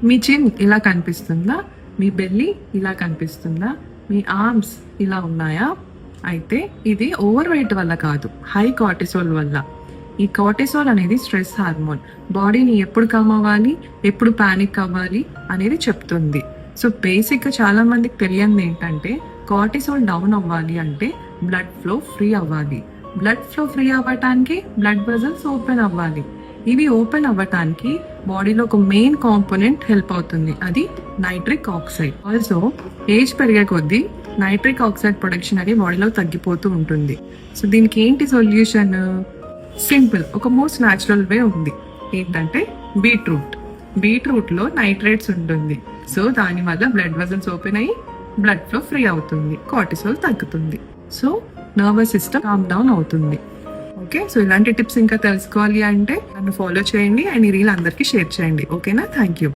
మీ చిన్ ఇలా కనిపిస్తుందా? మీ బెల్లీ ఇలా కనిపిస్తుందా? మీ ఆర్మ్స్ ఇలా ఉన్నాయా? అయితే ఇది ఓవర్ వెయిట్ వల్ల కాదు, హై కార్టిసోల్ వల్ల. ఈ కార్టిసోల్ అనేది స్ట్రెస్ హార్మోన్. బాడీని ఎప్పుడు కామ్ అవ్వాలి, ఎప్పుడు పానిక్ అవ్వాలి అనేది చెప్తుంది. సో బేసిక్గా చాలా మందికి తెలియంది ఏంటంటే, కార్టిసోల్ డౌన్ అవ్వాలి అంటే బ్లడ్ ఫ్లో ఫ్రీ అవ్వాలి. బ్లడ్ ఫ్లో ఫ్రీ అవ్వటానికి బ్లడ్ వెజల్స్ ఓపెన్ అవ్వాలి. ఇవి ఓపెన్ అవ్వటానికి బాడీలో ఒక మెయిన్ కాంపోనెంట్ హెల్ప్ అవుతుంది, అది నైట్రిక్ ఆక్సైడ్. ఆల్సో ఏజ్ పెరిగే కొద్దీ నైట్రిక్ ఆక్సైడ్ ప్రొడక్షన్ అనేది బాడీలో తగ్గిపోతూ ఉంటుంది. సో దీనికి ఏంటి సొల్యూషన్? సింపుల్, ఒక మోస్ట్ న్యాచురల్ వే ఉంది. ఏంటంటే బీట్రూట్ లో నైట్రేట్స్ ఉంటుంది. సో దానివల్ల బ్లడ్ వెజల్స్ ఓపెన్ అయ్యి బ్లడ్ ఫ్లో ఫ్రీ అవుతుంది, కార్టిసోల్ తగ్గుతుంది. So nervous system calm down అవుతుంది. ఓకే, సో ఇలాంటి టిప్స్ ఇంకా తెలుసుకోవాలి అంటే నన్ను ఫాలో చేయండి అండ్ ఈ రీల్ అందరికీ షేర్ చేయండి. ఓకేనా? Thank you.